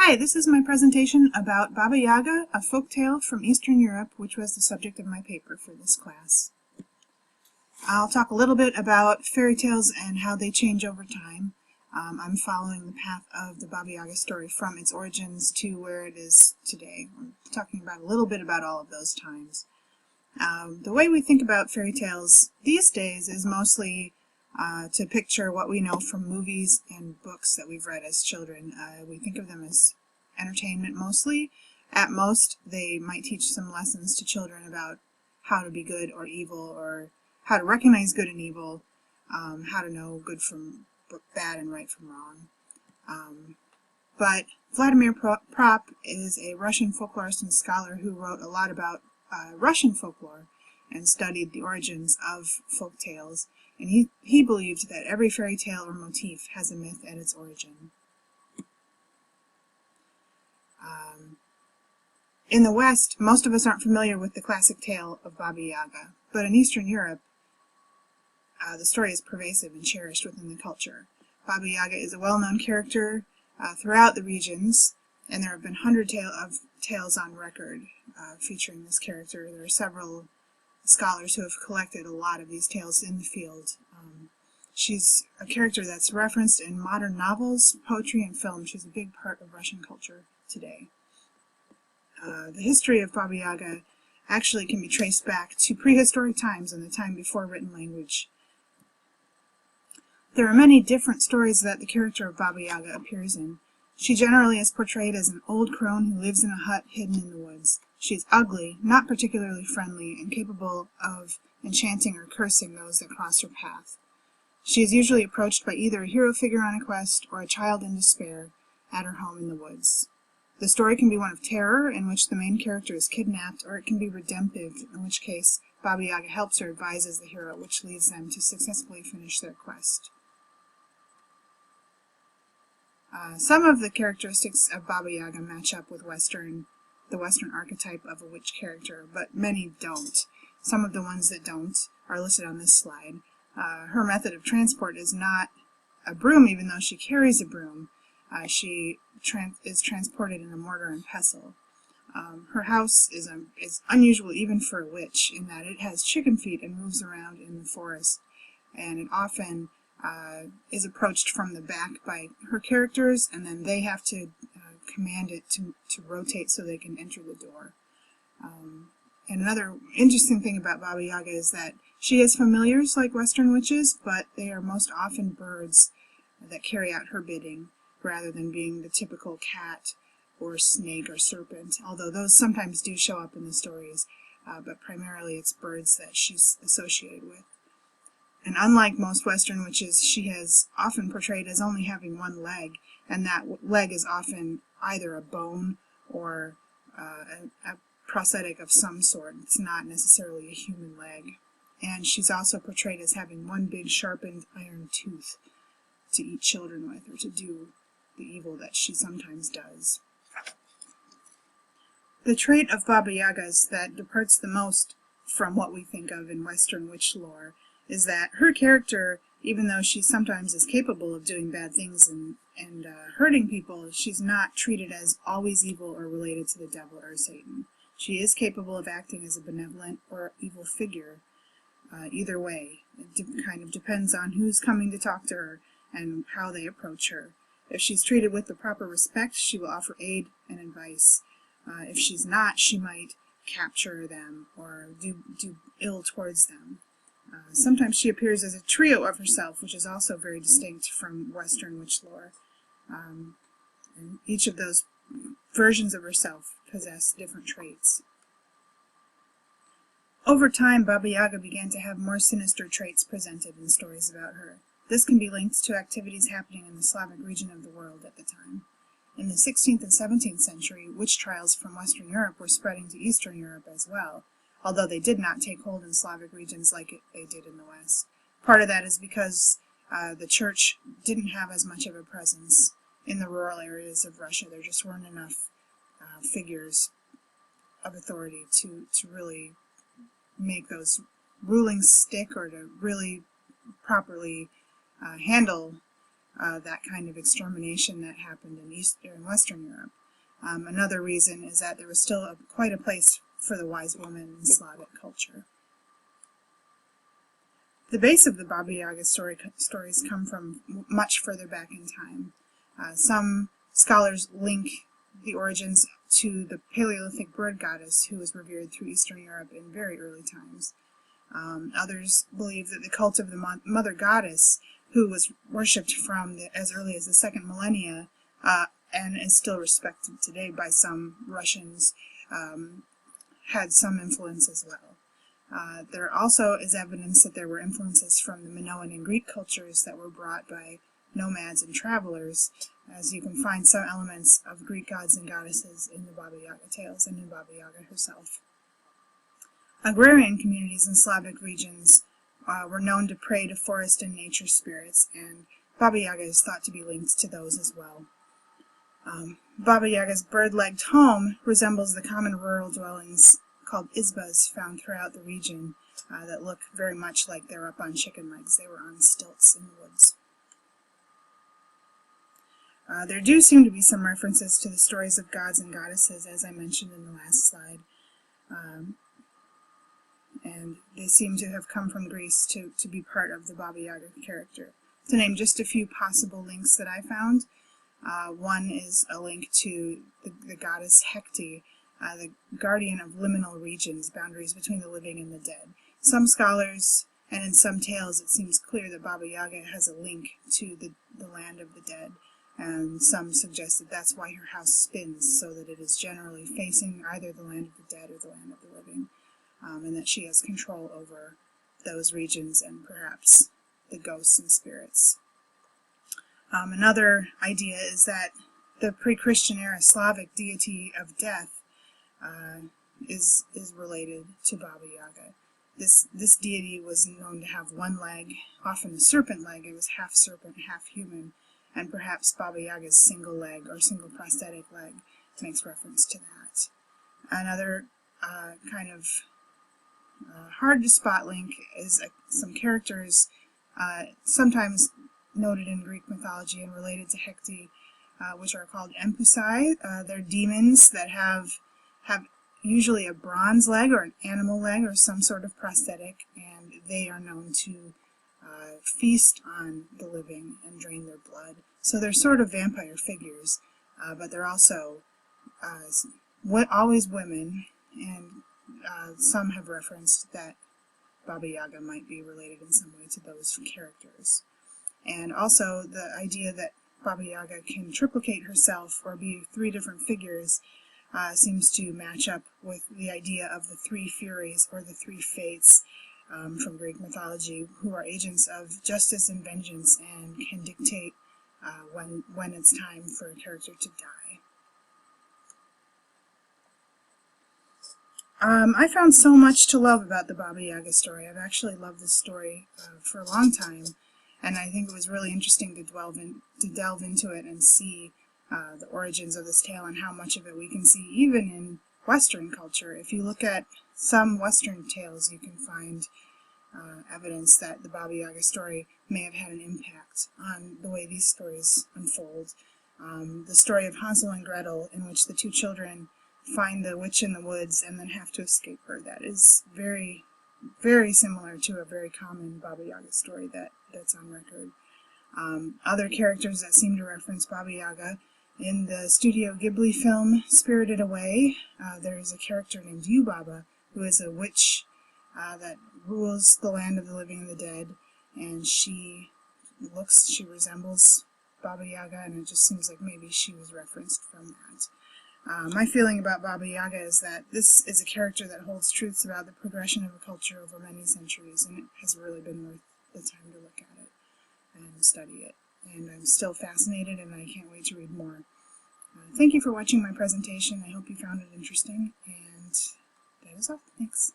Hi, this is my presentation about Baba Yaga, a folktale from Eastern Europe, which was the subject of my paper for this class. I'll talk a little bit about fairy tales and how they change over time. I'm following the path of the Baba Yaga story from its origins to where it is today. I'm talking about a little bit about all of those times. The way we think about fairy tales these days is mostly to picture what we know from movies and books that we've read as children. We think of them as entertainment mostly. At most, they might teach some lessons to children about how to be good or evil, or how to recognize good and evil, how to know good from bad and right from wrong. But Vladimir Prop is a Russian folklorist and scholar who wrote a lot about Russian folklore and studied the origins of folk tales, and he believed that every fairy tale or motif has a myth at its origin. In the West, most of us aren't familiar with the classic tale of Baba Yaga, but in Eastern Europe, the story is pervasive and cherished within the culture. Baba Yaga is a well-known character throughout the regions, and there have been hundreds of tales on record featuring this character. There are several scholars who have collected a lot of these tales in the field. She's a character that's referenced in modern novels, poetry, and film. She's a big part of Russian culture today. The history of Baba Yaga actually can be traced back to prehistoric times and the time before written language. There are many different stories that the character of Baba Yaga appears in. She generally is portrayed as an old crone who lives in a hut hidden in the woods. She is ugly, not particularly friendly, and capable of enchanting or cursing those that cross her path. She is usually approached by either a hero figure on a quest or a child in despair at her home in the woods. The story can be one of terror, in which the main character is kidnapped, or it can be redemptive, in which case Baba Yaga helps or advises the hero, which leads them to successfully finish their quest. Some of the characteristics of Baba Yaga match up with the Western archetype of a witch character, but many don't. Some of the ones that don't are listed on this slide. Her method of transport is not a broom, even though she carries a broom. She is transported in a mortar and pestle. Her house is unusual even for a witch, in that it has chicken feet and moves around in the forest, and it often is approached from the back by her characters, and then they have to command it to rotate so they can enter the door. And another interesting thing about Baba Yaga is that she has familiars like Western witches, but they are most often birds that carry out her bidding, rather than being the typical cat or snake or serpent, although those sometimes do show up in the stories, but primarily it's birds that she's associated with. And unlike most Western witches, she is often portrayed as only having one leg, and that leg is often either a bone or a prosthetic of some sort. It's not necessarily a human leg. And she's also portrayed as having one big sharpened iron tooth to eat children with, or to do the evil that she sometimes does. The trait of Baba Yaga's that departs the most from what we think of in Western witch lore is that her character, even though she sometimes is capable of doing bad things and hurting people, she's not treated as always evil or related to the devil or Satan. She is capable of acting as a benevolent or evil figure. Either way, it kind of depends on who's coming to talk to her and how they approach her. If she's treated with the proper respect, she will offer aid and advice. If she's not, she might capture them or do ill towards them. Sometimes she appears as a trio of herself, which is also very distinct from Western witch lore. And each of those versions of herself possess different traits. Over time, Baba Yaga began to have more sinister traits presented in stories about her. This can be linked to activities happening in the Slavic region of the world at the time. In the 16th and 17th century, witch trials from Western Europe were spreading to Eastern Europe as well, although they did not take hold in Slavic regions like they did in the West. Part of that is because the church didn't have as much of a presence in the rural areas of Russia. There just weren't enough figures of authority to really make those rulings stick, or to really properly handle that kind of extermination that happened in Western Europe. Another reason is that there was still quite a place for the wise woman in Slavic culture. The base of the Baba Yaga stories come from much further back in time. Some scholars link the origins to the Paleolithic bird goddess who was revered through Eastern Europe in very early times. Others believe that the cult of the mother goddess, who was worshipped from as early as the second millennia and is still respected today by some Russians, had some influence as well. There also is evidence that there were influences from the Minoan and Greek cultures that were brought by nomads and travelers, as you can find some elements of Greek gods and goddesses in the Baba Yaga tales and in Baba Yaga herself. Agrarian communities in Slavic regions were known to pray to forest and nature spirits, and Baba Yaga is thought to be linked to those as well. Baba Yaga's bird-legged home resembles the common rural dwellings called izbas found throughout the region that look very much like they're up on chicken legs. They were on stilts in the woods. There do seem to be some references to the stories of gods and goddesses, as I mentioned in the last slide. And they seem to have come from Greece to be part of the Baba Yaga character. To name just a few possible links that I found, one is a link to the goddess Hecate, the guardian of liminal regions, boundaries between the living and the dead. Some scholars, and in some tales, it seems clear that Baba Yaga has a link to the land of the dead, and some suggest that that's why her house spins, so that it is generally facing either the land of the dead or the land of the living, and that she has control over those regions and perhaps the ghosts and spirits. Another idea is that the pre-Christian era Slavic deity of death is related to Baba Yaga. This deity was known to have one leg, often a serpent leg. It was half serpent, half human, and perhaps Baba Yaga's single leg or single prosthetic leg makes reference to that. Another kind of hard to spot link is some characters sometimes noted in Greek mythology and related to Hecate, which are called empusai. They're demons that have usually a bronze leg or an animal leg or some sort of prosthetic, and they are known to feast on the living and drain their blood. So they're sort of vampire figures, but they're also always women, and some have referenced that Baba Yaga might be related in some way to those characters. And also the idea that Baba Yaga can triplicate herself or be three different figures seems to match up with the idea of the three Furies or the three Fates from Greek mythology, who are agents of justice and vengeance and can dictate when it's time for a character to die. I found so much to love about the Baba Yaga story. I've actually loved this story for a long time, and I think it was really interesting to delve into it and see the origins of this tale and how much of it we can see even in Western culture. If you look at some Western tales, you can find evidence that the Baba Yaga story may have had an impact on the way these stories unfold. The story of Hansel and Gretel, in which the two children find the witch in the woods and then have to escape her, that is very, very similar to a very common Baba Yaga story that's on record. Other characters that seem to reference Baba Yaga, in the Studio Ghibli film Spirited Away, there is a character named Yubaba, who is a witch that rules the land of the living and the dead, and she resembles Baba Yaga, and it just seems like maybe she was referenced from that. My feeling about Baba Yaga is that this is a character that holds truths about the progression of a culture over many centuries, and it has really been worth the time to look at it and study it. And I'm still fascinated, and I can't wait to read more. Thank you for watching my presentation. I hope you found it interesting, and that is all. Thanks.